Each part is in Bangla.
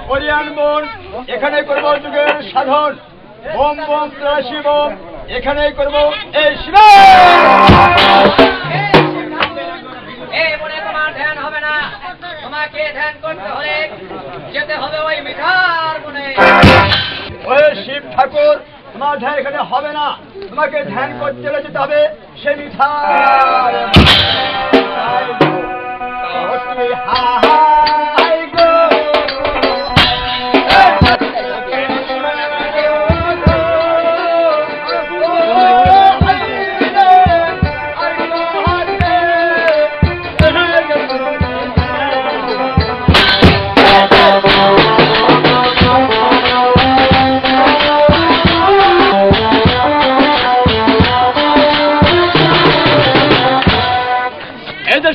ওরিয়ান বোন এখানে করব যুগের সাধন বোম বোম ত্রাসি বোম এখানে করব এই শিব এই বনে তোমার ধ্যান হবে না তোমাকে ধ্যান করতে হলে যেতে হবে ওই মিঠার বনে ওই শিব ঠাকুর তোমার ধ্যান এখানে হবে না তোমাকে ধ্যান করতে হলে যেতে হবে সে মিঠার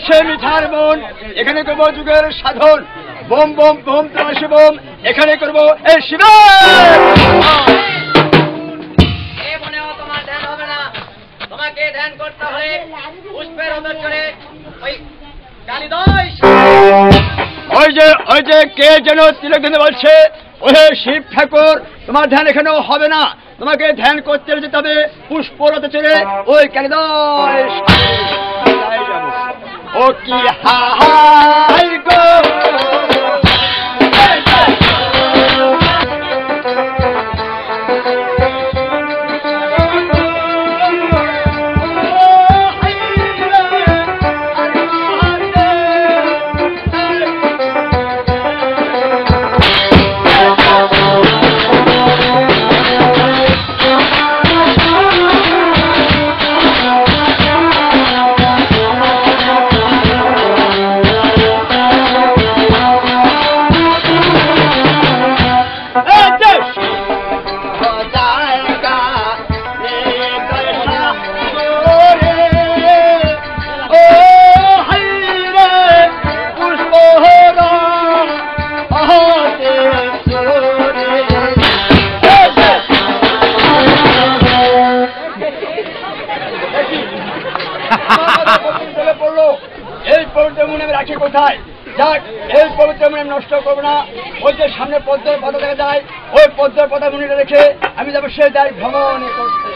সে মিঠার বোন এখানে করবো যুগের সাধন বোম বোম বোম ত্রাসি বোম এখানে করবো এই শিব এই বনেও তোমার ধ্যান হবে না তোমাকে ধ্যান করতে হলে পুষ্পের ওপর চড়ে ওই কালিদয় ওই যে কে যেন তিলক দিনে বলছে ওহে শিব ঠাকুর তোমার ধ্যান এখানেও হবে না তোমাকে ধ্যান করতে যেতে হবে পুষ্পরথে চড়ে ওই কালিদয় ও কি হাই গো এই পবিত্র মনে আমি রাখি কোথায় যাক এই পবিত্র মনে আমি নষ্ট করবো না ওই যে সামনে পদ্মের পাতা দেখা যায় ওই পদ্মের পাতা মনে রেখে আমি যাবো সে যাই ভ্রমণ করতে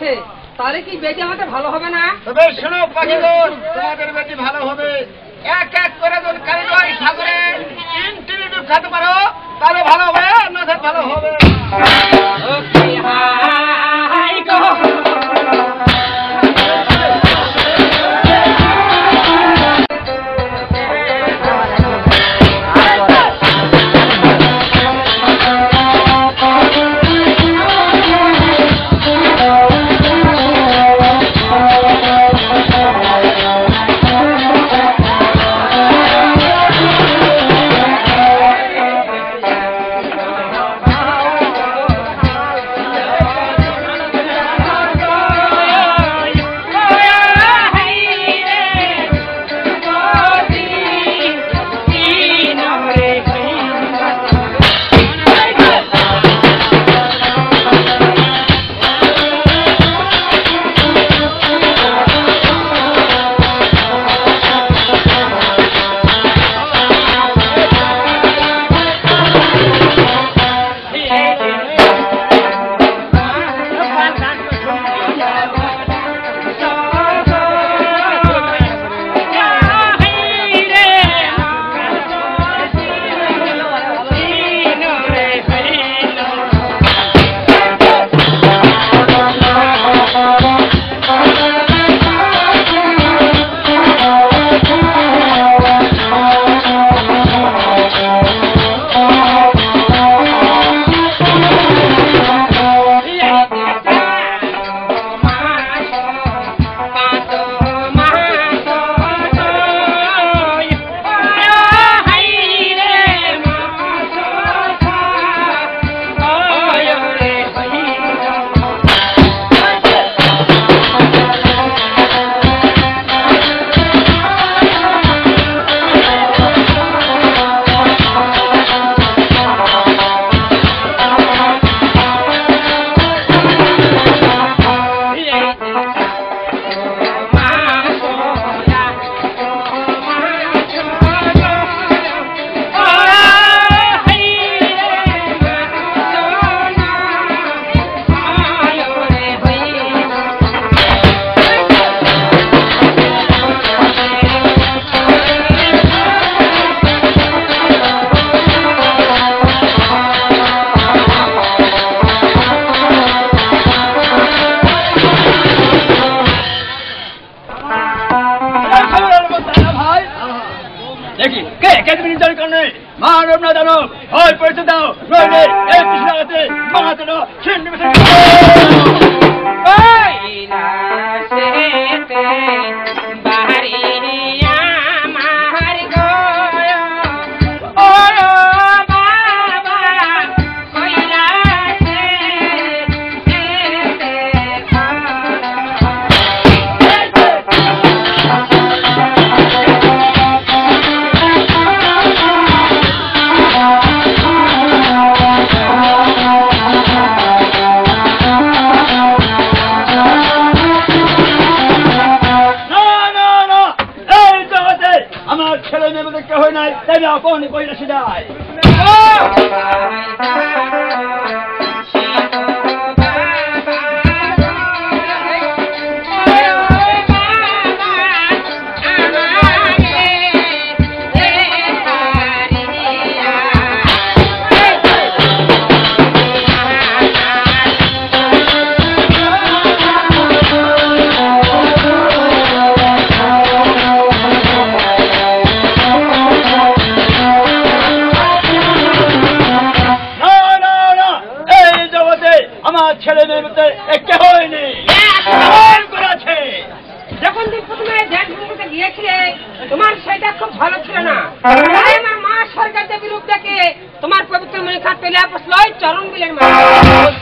আছে, তাহলে কি বেটি আমাদের ভালো হবে না? তবে শোনো পাখিগণ, তোমাদের বেটি ভালো হবে। এক এক করে যদি কালীদয় সাগরে 3টি ডুব খাতে পারো তাহলে ভালো হবে, না ভালো হবে। মানব না দানব হয় পরিচয় দাও, নইলে এই কৃষ্ণাতে মাহাতে না ছিন্ন আপনি কইরা সিধাই ছেলে মেয়ের মধ্যে একটা হয়নি। যখন তুমি প্রথমে ধ্যান ভঙ্গিতে গিয়েছিলে তোমার সেটা খুব ভালো ছিল না। আমার মা সরকার দেবীর রূপ দেখে তোমার পবিত্র মণিখাত পেলে আপসলয় চরণ দিলেন।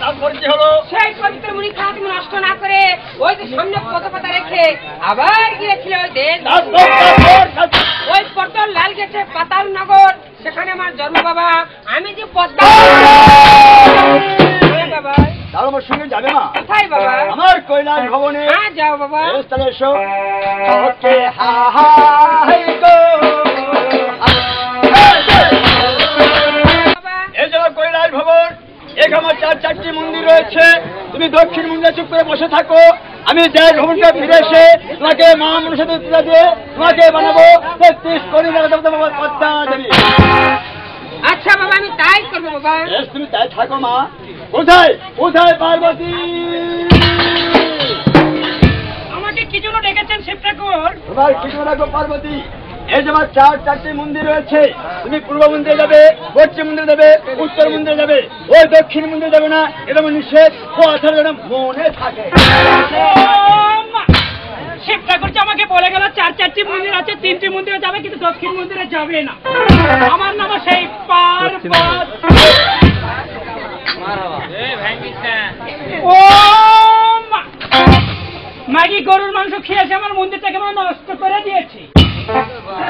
তারপর কি হলো? সেই পবিত্র মণিখাত তুমি নষ্ট না করে ওই যে সামনে পদপাতা রেখে আবার গিয়েছিল ওই দেশ, ওই পটল লাল গেছে পাতাল নগর, সেখানে আমার জন্ম বাবা। আমি যে পদ্মা বাবা তার আমার সঙ্গে যাবে না? কোথায় বাবা? আমার কৈলাস ভবনে। হ্যাঁ যাও বাবা। তাহলে এসো। এই যে কৈলাস ভবন, এখানে আমার 4টি মন্দির রয়েছে। তুমি দক্ষিণ মন্দিরে করে বসে থাকো, আমি দেশ ভ্রমণকে ফিরে এসে তোমাকে মা মনসাতে তুলে দিয়ে তোমাকে বানাবো 33 কোটি টাকা পদ্মা দেবী। আচ্ছা বাবা, আমি তাই করবো বাবা। বেশ, তুমি তাই থাকো মা। কোথায় কোথায় পার্বতী? আমাকে কি জন্য ডেকেছেন শিব ঠাকুর? তোমার কি জন্য রাখো পার্বতী? এই যে আমার চারটি মন্দির রয়েছে, তুমি পূর্ব মন্দিরে যাবে, পশ্চিম মন্দিরে যাবে, উত্তর মন্দিরে যাবে, ওই দক্ষিণ মন্দিরে যাবে না, এটা আমার নিষেধ। কথা যেন মনে থাকে। শিব ঠাকুর যে আমাকে বলে গেল চারটি মন্দির আছে, 3টি মন্দিরে যাবে, কিন্তু দক্ষিণ মন্দিরে যাবে না। আমার নাম সেই পার্বতী। ও মাগি গরুর মাংস খেয়েছে, আমার মন্দিরটাকে মানে নষ্ট করে দিয়েছে।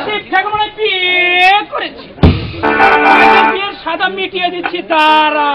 শিব ঠাকুর মানে বিয়ে করেছে, বিয়ের সাদা মিটিয়ে দিচ্ছি তারা।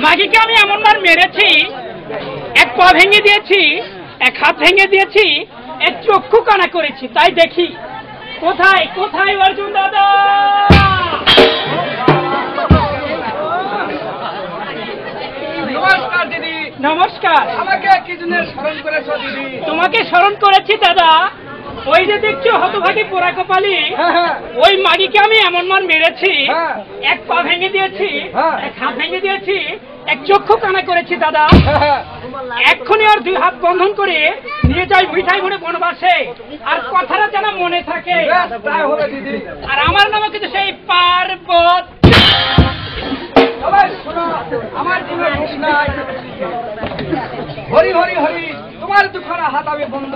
মাগিকে আমি এমনবার মেরেছি, এক পা ভেঙে দিয়েছি, এক হাত ভেঙে দিয়েছি, এক চক্ষু কানা করেছি। তাই দেখি কোথায় কোথায় অর্জুন দাদা। নমস্কার দিদি। নমস্কার। আমাকে কি জন্য স্মরণ করেছো দিদি? তোমাকে স্মরণ করেছি দাদা, ওই যে দেখছো হতভাগী পোড়া কপালি, ওই মাগিকে আমি এমন মার মেরেছি, এক পা ভেঙে দিয়েছি, এক হাত ভেঙে দিয়েছি, এক চক্ষু কানা করেছি দাদা। এক্ষুনি আর 2 হাত বন্ধন করে নিয়ে যাই মিঠাই ভরে বনবাসে, আর কথাটা যেন মনে থাকে। আর আমার নামে কিন্তু সেই পার্বতী। আমার জীবনে দোষ নাই। হরি হরি হরি, তোমার দুখানা হাত আমি বন্ধ।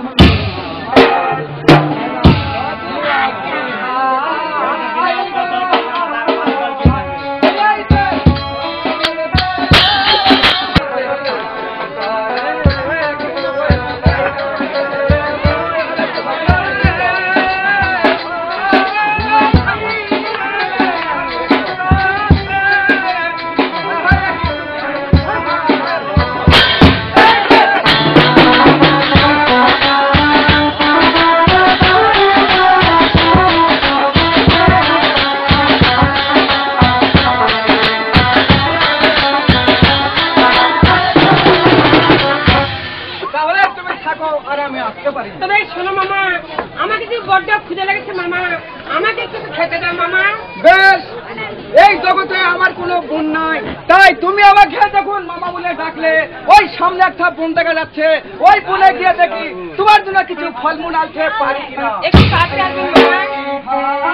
তবে শোনো মামা, আমাকে যে বড্ড ক্ষুধা লেগেছে মামা, আমাকে কিছু খেতে দাও মামা। বেশ, এই জগতে আমার কোনো বোন নাই, তাই তুমি আমাকে যখন মামা বলে ডাকলে, ওই সামনে একটা বোন দেখা যাচ্ছে, ওই বোনে গিয়ে দেখি তোমার জন্য কিছু ফলমূল আনতে পারি কিনা। একটু কাছে আসবেন মামা।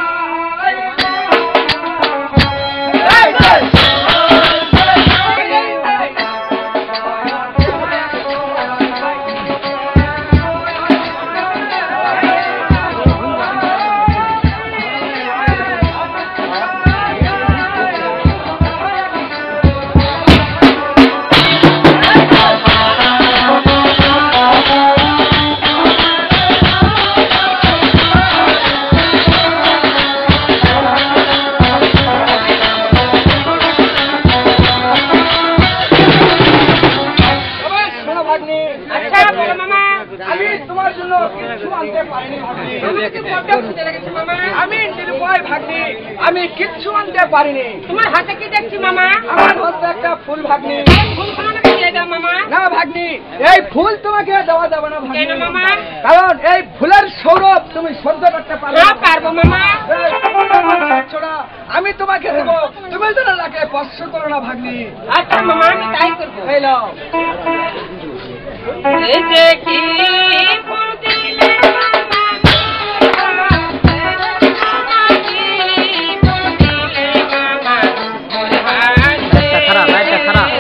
তোমার জন্য কিছু আনতে পারিনি ভাগ্নি। আমার তো বড্ড খিদে লেগেছে মামা। আমি নিরুপায় ভাগ্নি, আমি কিচ্ছু আনতে পারিনি। তোমার হাতে কি দেখছি মামা? আমার হাতে একটা ফুল ভাগ্নি। ফুলখানা আমাকে দিয়ে দাও মামা। না ভাগ্নি, এই ফুল তোমাকে দেওয়া যাবে না ভাগ্নি। কেন মামা? কারণ এই ফুলের সৌরভ তুমি সহ্য করতে পারবে না না। পারবো মামা। ছোড়া, আমি তোমাকে দেবো, তুমি যেন লাগে স্পর্শ করো না ভাগ্নি। আচ্ছা মামা, আমি তাই করবো। এই নাও। এই যে কি ফুল দিলে মামা, কি ফুল দিলে মামা, মোর হাতে। লাইটটা খারাপ।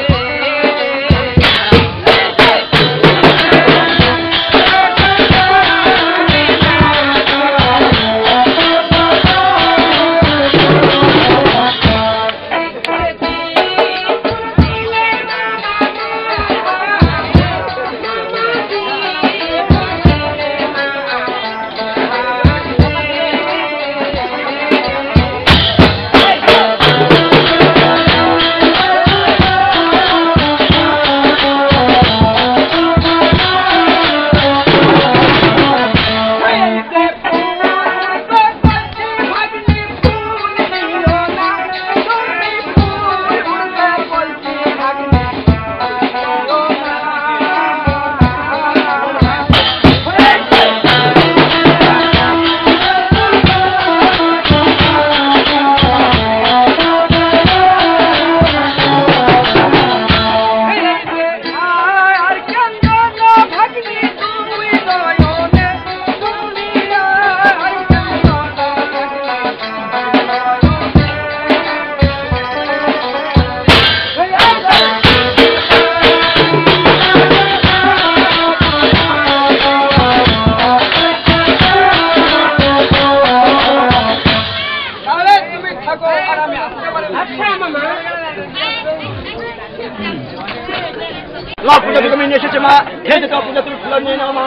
পূজা থেকে নিয়ে এসেছে মা, খেয়ে যেতে পূজা তুমি ফুল নিয়ে নাও মা।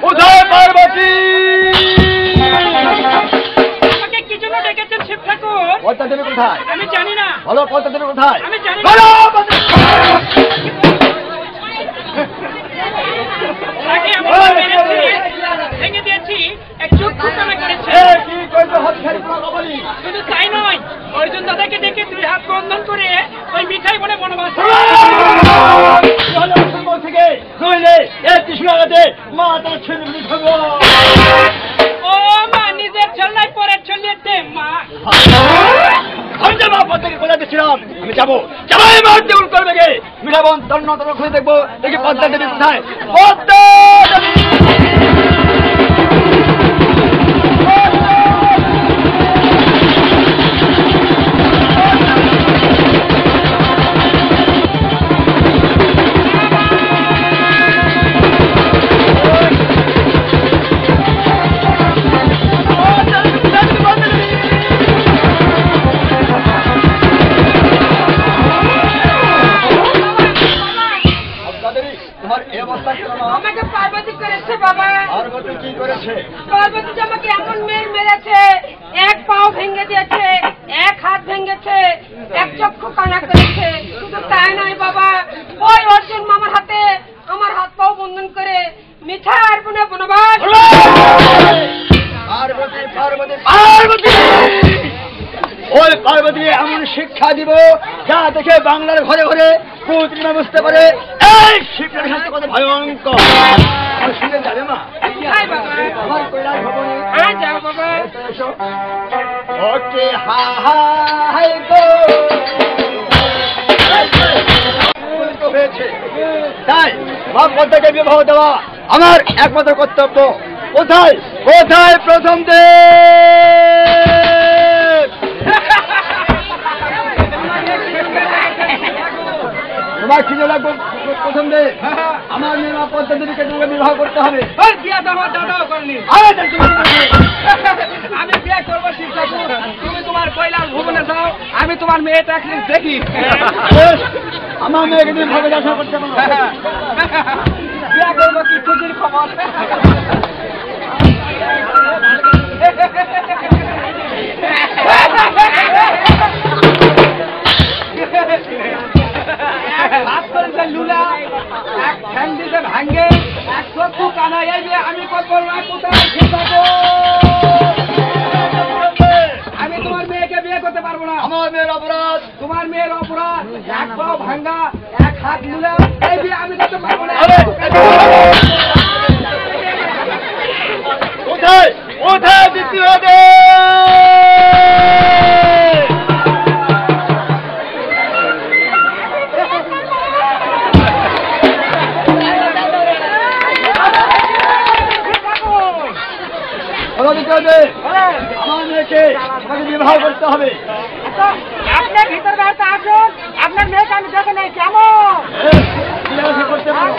কোথায় পার্বতী? আমাকে কি জন্য ডেকেছেন শিব ঠাকুর? পদ্মা দেবী কোথায়? আমি জানি না। বলো পদ্মা দেবী কোথায়? আমি জানি না। বলো তাকে আমরা মেরেছি, ভেঙে দিয়েছি, এক চক্ষু কানা করেছে। কি করবে হাত খালি কোনো খবরই। শুধু তাই নয়, অর্জুন দাদাকে ডেকে 2 হাত বন্ধন করে ওই মিঠাই বনে বনবাস। থেকে নইলে এক কৃষ্ণ আগাতে মা তার ছেলে খাবো। ও মা, নিজের ছল্লাই পরের ছল্লিয়েছে মা। আমি যাবো পদ্মাকে কোলা দিচ্ছিলাম, আমি যাবো যাবাই মার দেউল করবে গে মিঠাবন তন্ন তন্ন খুঁজে দেখবো দেখি পদ্মা দেবী কোথায়। পদ্মা দেবী আমাকে পার্বতী করেছে বাবা। পার্বতী কি করেছে? পার্বতী যে আমাকে এমন মেরে মেরেছে, এক পাও ভেঙে দিয়েছে, এক হাত ভেঙেছে, এক চক্ষু কানা করেছে। শুধু তাই নয় বাবা, ওই অর্জুন মামার হাতে আমার হাত পাও বন্ধন করে মিঠার বনে বনবাস। পার্বতী পার্বতী পার্বতী ওই পার্বতী এমন শিক্ষা দিব যা দেখে বাংলার ঘরে ঘরে প্রতিমা বুঝতে পারে এই শিক্ষার সাথে কত ভয়ঙ্কর। আমার শুনে যাবে মা? হাই বাবা। আমার কৈলাস ভবনে। হ্যাঁ যাও বাবা। এসো। ওকে হা হা হাই গো হয়েছে, তাই মা পদ্মাকে বিবাহ দেওয়া আমার একমাত্র কর্তব্য। কোথায় কোথায় প্রথম দেব? তোমার খিদে লাগবে প্রথম দেব? আমার মেয়ে মা পদ্মা দেবীকে তোমাকে বিবাহ করতে হবে। ওই বিয়া তো আমার দাদাও করেনি। আরে দেখ তুমি আমি বিয়ে করবো শিব ঠাকুর, তুমি তোমার কৈলাস ভবনে যাও, আমি তোমার মেয়েটা একদিন দেখি। আমার মেয়েকে তুমি ভাবে দেখা করতে পারো। বিয়ে করবো কি খুশির খবর। হাত করেছে লুলা, এক ঠ্যাং দিতে ভাঙ্গে 100 কানা এই যে আমি করবো না কোথায় আমি তোমার মেয়েকে বিয়ে করতে পারবো না। আমার মেয়ের অপরাধ, তোমার মেয়ের অপরাধ, 1 পাও ভাঙ্গা 1 হাত মুলা এই বিয়ে আমি করতে পারবো না। কোথায় কোথায় দিতে হবে? আমার মেয়েকে আমাকে বিবাহ করতে হবে। আপনি ভিতর বাড়িতে আসুন, আপনার মেয়েকে আমি দেখে নাই কেমন বিবাহ করতে পারো।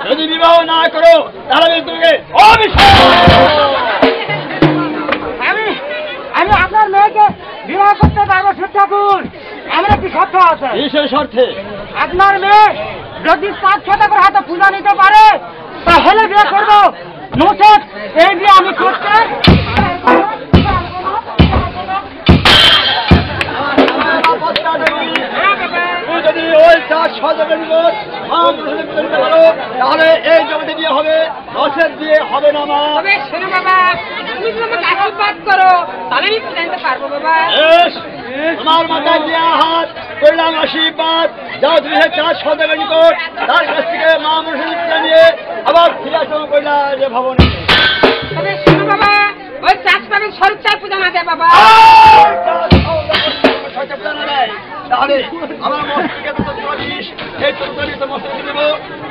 যদি বিবাহ না করো তাহলে আমি তোমাকে অবিশ্বাস। আমি আপনার মেয়েকে বিবাহ করতে পারবো শিব ঠাকুর। আমার একটি শর্ত আছে। এই শর্তে আপনার মেয়ে যদি 500 টাকার হাতে পূজা নিতে পারে তাহলে বিয়ে করবো, নচেত এই বিয়ে আমি করতে যদি ওই 400 নিকট নিতে পারো তাহলে এই জমিতে বিয়ে হবে, নচেত বিয়ে হবে না। মা তবে শোনো বাবা, তুমি যদি আমাকে আশীর্বাদ করো তাহলে আমি পূজা নিতে পারবো বাবা। আমার মাথায় দেওয়া হাত করলাম আশীর্বাদ। যাও তুমি 400 নিকট তার কাছ থেকে মা মনসা নিয়ে আবার ফিরে আসো কইলা যে ভবনে। তবে শোনো বাবা, ওই 4 পাবেন স্বরূপ চাই পূজা না দেয় বাবা। তাহলে আমার মস্তিষ্কে তো 44 এই 44 মস্তিষ্কে দেবো।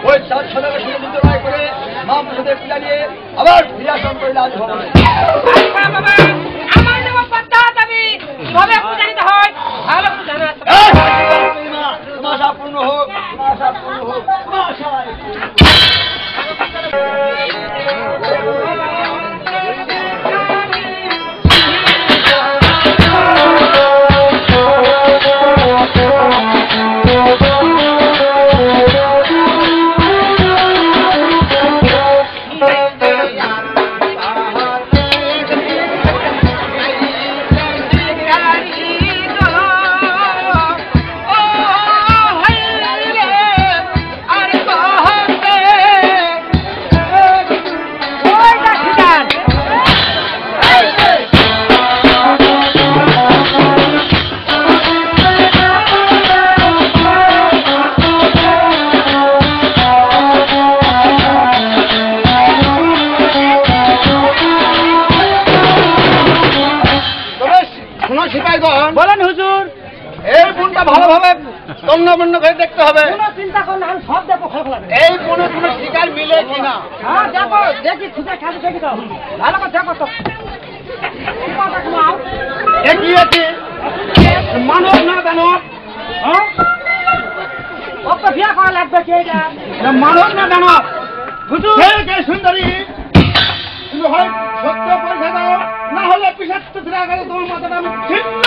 ওই 400 টাকা শুনে নির্ণয় করে মা মনসাদের পূজা নিয়ে আবার ফিরে আসো কইলা যে ভবনে। আচ্ছা বাবা, আমার নেব পদ্মা দাবি তবে পূজা নিতে হয়, ভালো পূজা না তোমার আশা পূর্ণ হোক, তোমার আশা পূর্ণ হোক, তোমার আশা। বলেন হুজুর, এই বোনটা ভালোভাবে তন্ন করে দেখতে হবে। চিন্তা করলে আমি সব দেখো খোলা এই বোনে কোনো শিকার মিলে কিনা। হ্যাঁ দেখো, দেখি খুঁজে খালি দেখি তো ভালো করে দেখো তো। কি আছে মানব না দানব? হ্যাঁ কত বিয়া করা লাগবে কে এটা? মানব না দানব? হুজুর সুন্দরী, তুমি হয় সত্য পয়সা দাও, না হলে পিসাচ্ছ ফিরে গেলে তোমার মাথাটা আমি ছিন্ন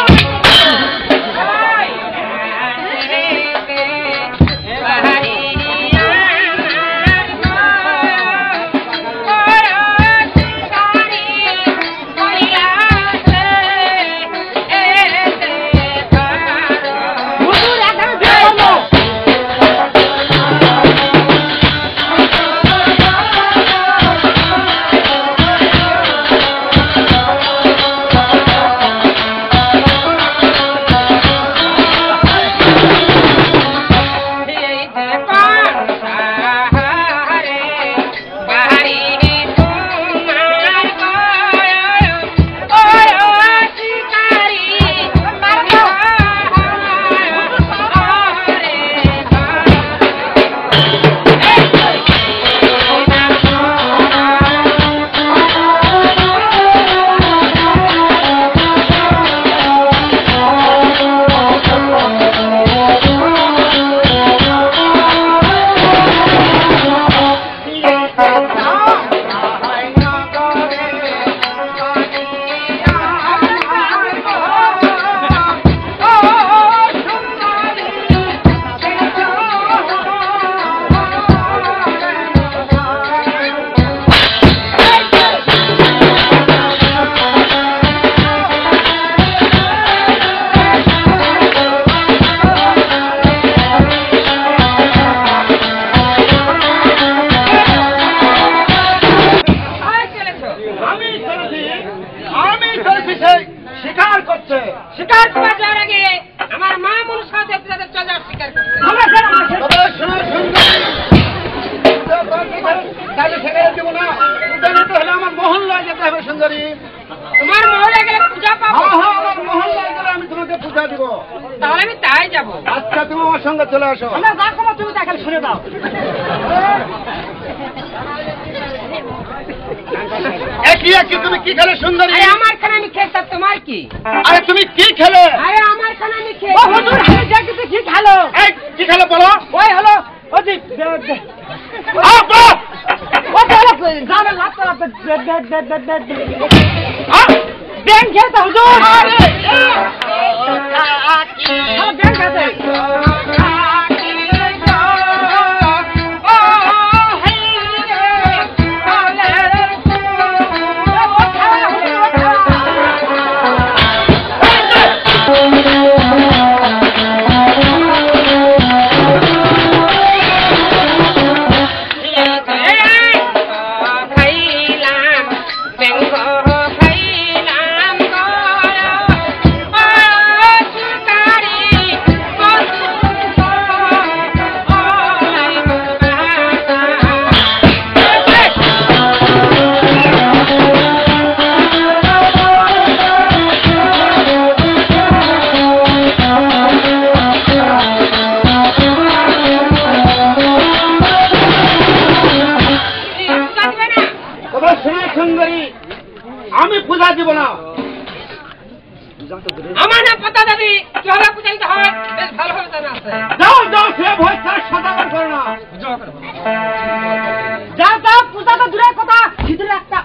অধিকার করছে। আমরা স্যার আমরা তবে শোনো সুন্দরী, তাহলে ছেড়ে দেবো না, পূজা নিতে হলে আমার মহল্লায় যেতে হবে সুন্দরী। তোমার মহলে গেলে পূজা পাবো। হ্যাঁ হ্যাঁ, আমার মহল্লায় গেলে আমি তোমাকে পূজা দিব। তাহলে আমি তাই যাবো। আচ্ছা তুমি আমার সঙ্গে চলে আসো। আমরা যা করবো তুমি তা খালি শুনে দাও। একই তুমি কি খেলে সুন্দরী? আরে আমার খানা আমি খেয়ে তার তোমার কি? আরে তুমি কি খেলে? আরে আমার খানা আমি খেয়ে। ও হুজুর আমি দেখতেছি কি খালো। এই কি খেলে বলো? ওই হলো ওই যে আপা! ও হলো গানে লাফতে লাফতে ব্যাং খেতে হুজুর। ব্যাং খেতে আমি পূজা দিব না। আমার নাম পাতা দাবি কিভাবে পূজারিত হয় বেশ ভালোভাবে জানা আছে। যাও যাও, সে ভয় তার সদাগর করো না। যা যা পূজা তো দূরের কথা ভিতরে একটা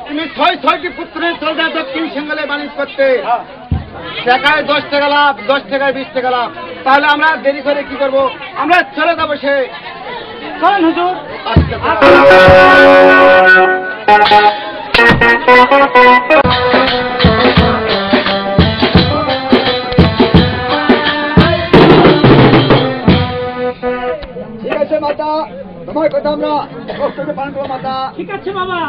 তুমি 6টি পুত্রের চলবে দক্ষিণ সিংহলে বাণিজ্য করতে, টাকায় 10 টাকা লাভ, 10 টাকায় 20 টাকা লাভ। তাহলে আমরা দেরি করে কি করব? আমরা চলে যাবো সে। চলেন হুজুর। ঠিক আছে মাতা, তোমার কথা আমরা কষ্টকে পালন করবো মাতা। ঠিক আছে বাবা।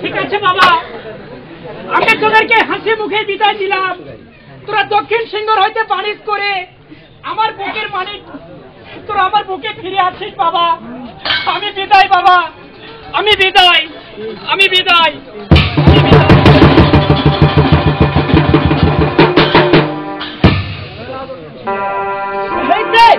ঠিক আছে বাবা, আমি তোদেরকে হাসি মুখে বিদায় দিলাম। তোরা দক্ষিণ সিংহর হইতে বাণিজ্য করে আমার বুকের মানিক তোরা আমার বুকে ফিরে আসিস বাবা। আমি বিদায় বাবা, আমি বিদায়, আমি বিদায়, আমি বিদায়।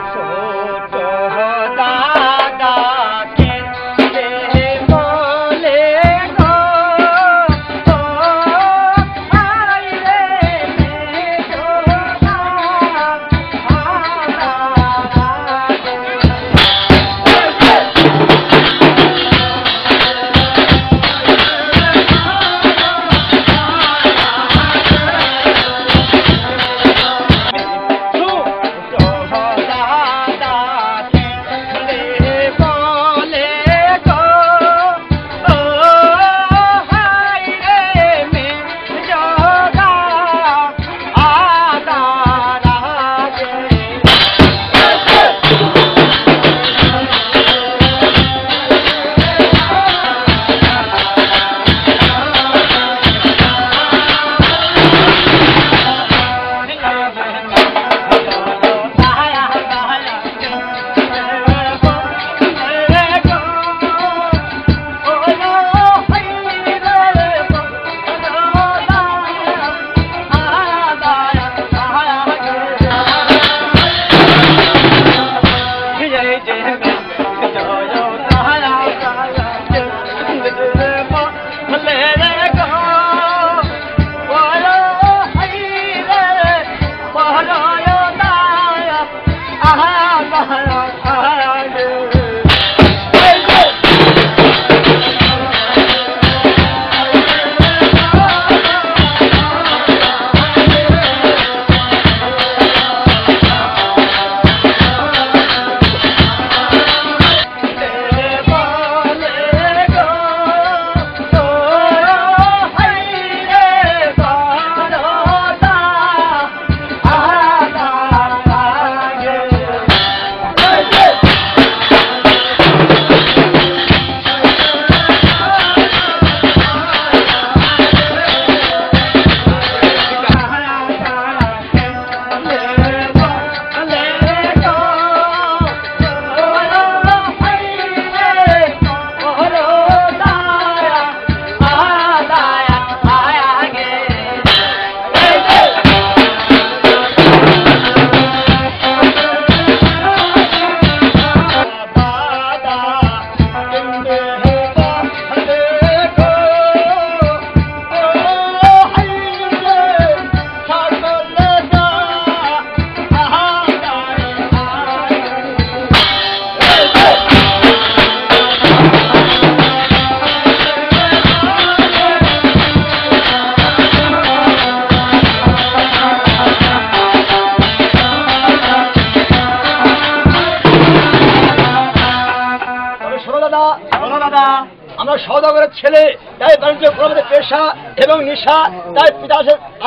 সওদাগরের ছেলে, তাই বাণিজ্য আমাদের পেশা এবং নেশা, তাই পিতা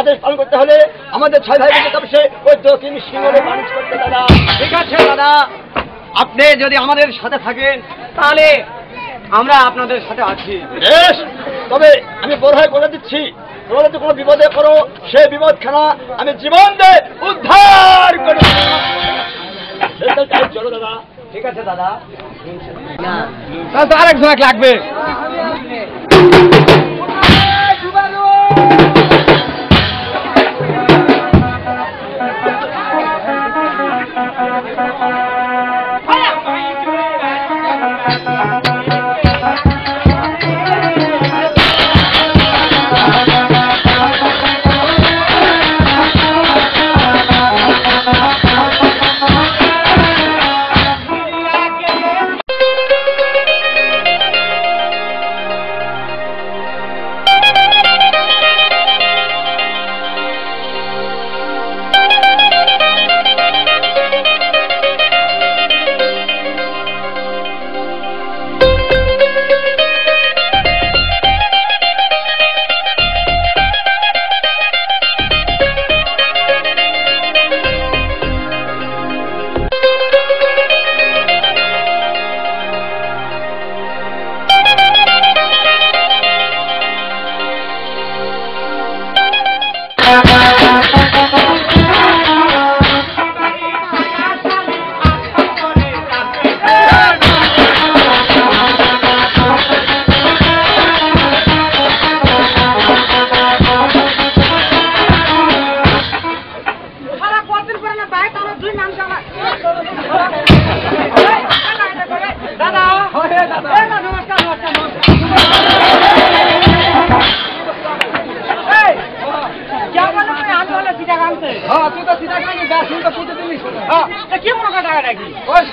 আদেশ পালন করতে হলে আমাদের 6 ভাই বোনের তপসে ওই দক্ষিণ সিংহলে বাণিজ্য করতে দাদা। ঠিক আছে দাদা, আপনি যদি আমাদের সাথে থাকেন তাহলে আমরা আপনাদের সাথে আছি। বেশ, তবে আমি বড় হয়ে বলে দিচ্ছি, তোমরা যদি কোনো বিপদে পড়ো সেই বিপদখানা আমি জীবন দিয়ে উদ্ধার করি। চলো দাদা। ঠিক আছে দাদা, তাহলে তো আরেকজন এক লাগবে।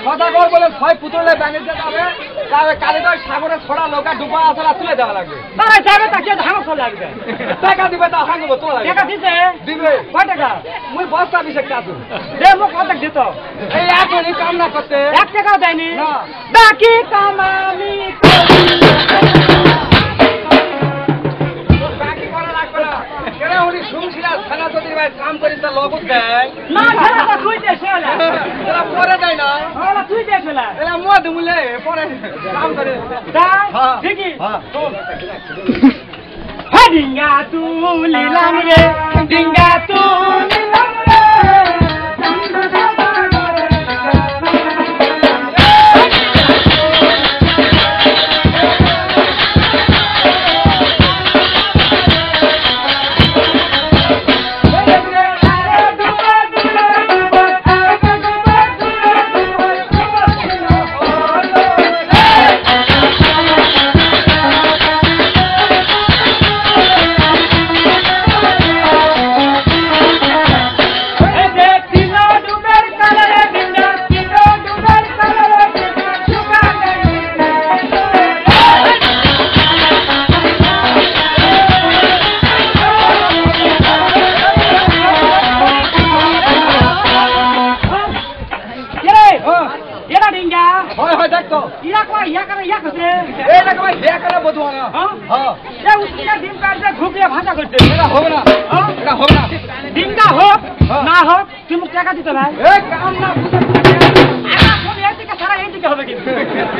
সদাগর বলে 6 পুতুলে বাণিজ্য যাবে, কালীদয় সাগরে ছড়া নৌকা ডুবা আসা তুলে দেওয়া লাগবে। তারা যাবে তাকে ধানো লাগবে, টাকা দিবে তা হাঙ্গব তোলা টাকা দিতে দিবে। কয় টাকা? মুই বস্তা বিশেষ চাচু দে মোক কত দিত? এই এখনই কাম না করতে 1 টাকাও দেয়নি। না। বাকি কাম আমি বাকি করা লাগবে না। কেন উনি শুনছিলাম থানা যদি ভাই কাম করি তা লবক দেয় না ধারা তো তুই দেছে না, এরা পরে দেয় না, ওরা তুই দেছে না। এরা মদ মুলে পরে কাম করে তাই হ্যাঁ। ঠিকই। হ্যাঁ। হ্যাঁ ডিঙ্গা তুলিলাম রে, ডিঙ্গা তুলিলাম রে। ভাষা করছে এটা হবে না, এটা হবে না। দিনটা হোক না হোক তুমি টাকা দিতে ভাই। এই কাম না বুঝে এইদিকে সারা এইদিকে হবে কিন্তু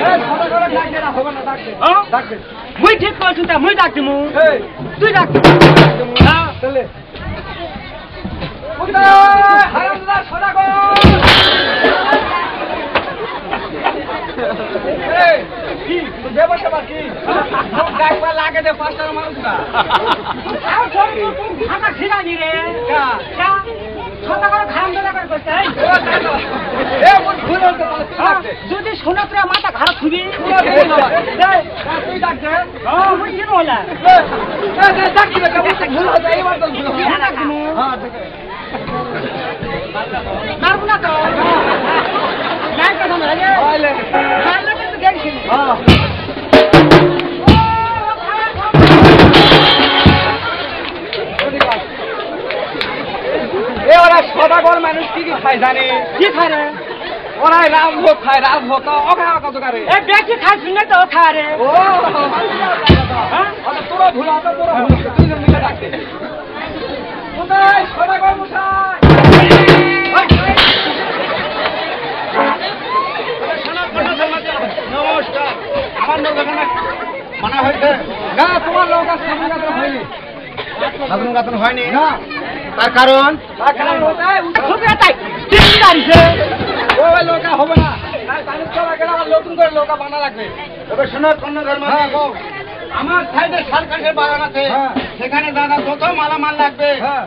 এই ছোট করে ডাক দে, এটা হবে না, ডাক দে, ডাক দে। মুই ঠিক করছি তা মুই ডাক দিমু, এই তুই ডাক দিবি। হ্যাঁ চলে হারামদার সদাগর। এই কি তুই ব্যবসা বাকি ডাকবার লাগে দে 5 টাকা মানুষ না ফাঁকা ছিড়ানি রে কা ছোট করে খারাপ দাদা করে করতে এ মোর ভুল হতে পারে, তুই ডাক দে। যদি শোনা তোরা মাথা খারাপ খুবই তুই ডাক দে। মুই কেন হলা ডাক দিবে কেমন ভুল হতে, এইবার তো ভুল হবে। ডাক দিমু হ্যাঁ ঠিক আছে। মারবো না তো নাই কথা মারে আইলে মারলে কিন্তু দেখছি হ্যাঁ এ ওরা সদাগর মানুষ কি কি খায় জানে? কি খায় রে? ওরাই রাজভোগ খায়, রাজভোগ অখায় কত করে এ বেশি খাই শুনে তো খায় রে। ও তোরা ভুল আছে, তোরা ভুল আছে, দুইজন মিলে ডাকতে কোথায় সদাগর মশাই? নমস্কার, আমার নৌকা মানা হয়েছে না, তোমার লোক আর সামনে কাছে হয়নি। সাধারণ গাতন হয়নি না, তার কারণ তার কারণ ওটাই খুবই তাই তিন দাঁড়িয়েছে। ওই লোকা হবে না, তাই পানির চলা গেলে আমার নতুন করে লোকা বানা লাগবে। তবে শোনো কন্যাধর্ম, হ্যাঁ, বল। আমার সাইডে শালকাঠের বাগান আছে, হ্যাঁ। সেখানে দাদা যত মালামাল লাগবে হ্যাঁ,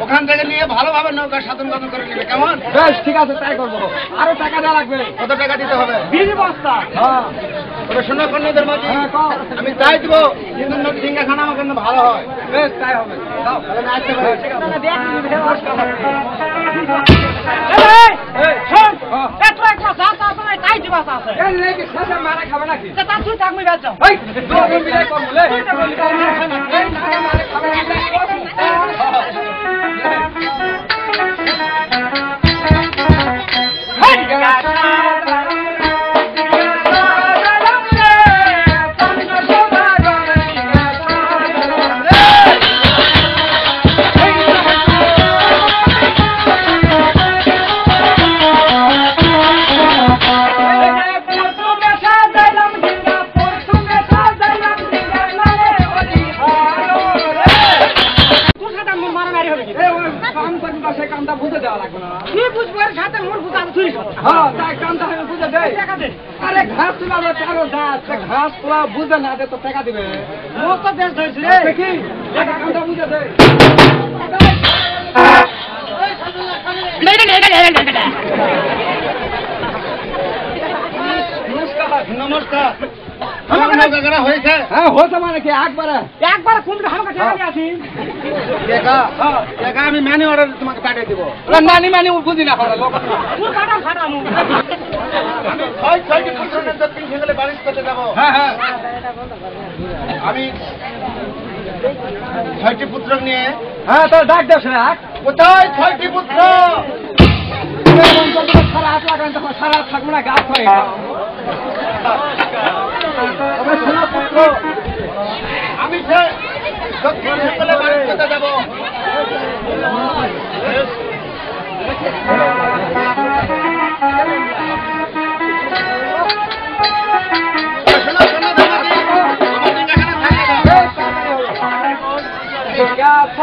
ওখান থেকে নিয়ে ভালোভাবে নৌকা সাধন গাতন করে নেবে, কেমন? বেশ ঠিক আছে, তাই করবো। আরো টাকা দেওয়া লাগবে। কত টাকা দিতে হবে? 20 বস্তা। হ্যাঁ, তবে শোনো কন্যাধর্ম, হ্যাঁ, কও। আমি তাই দিব, কিন্তু সিংহাখানা আমার জন্য ভালো হয়। বেশ তাই হবে। দাও। তাহলে আমি আসতে পারি। ঠিক আছে। এই, শোন, হ্যাঁ। এত একটা জাত আছে না, তাই দিবাস আছে। এই নাকি শেষে মারা খাবে নাকি? তা তুই থাকবি বেচ যাও। এই, দুজন মিলে করবো, লে। এই, নাকি মারা খাবে নাকি? তোর সাথে মোর মারামারি হবে কি? এই, ওই কাম করবি না, সেই কামটা বুঝে দেওয়া লাগবে না। তুই বুঝবো এর সাথে মোর বুঝা তুই হ্যাঁ, তাই কামটা আমি বুঝে দেই। টাকা দে। আরে ঘাস তুলাবে তেরো গাছ, সে ঘাস তোলা বুঝে না দে তো টাকা দিবে। মোর তো দেশ ধরেছি রে। দেখি, টাকা কামটা বুঝে দে। নমস্কার। নমস্কার, আমার নৌকা হয়েছে। হ্যাঁ, হয়েছে মানে কি একবারে? একবার কোন হালকা টাকা দিয়ে আসি। দেখা দেখা আমি ম্যানি অর্ডার তোমাকে পাঠিয়ে দিব। ওরা নানি মানি বুঝি না পারে লোক। তোর কাটা ফাটামু। আমি ছয়টি পুত্র নিয়ে তিন সঙ্গে বাড়ির করতে যাবো। হ্যাঁ, হ্যাঁ। আমি 6টি পুত্র নিয়ে। হ্যাঁ, তোর ডাক দেশ রাখ। কোথায় 6টি পুত্র? সারা হাত লাগান, তখন সারা হাত থাকবো না, গাছ হয়ে গেল। তবে শোনো পুত্র, আমি সে দক্ষিণ সঙ্গে বাড়ির করতে যাবো। শোনো, শোনো, দাদাজি, আমার এখানে থাকবে না। গাছ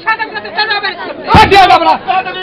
সাদা কথা চলো আবার আর দিয়ে যাবো না। তুমি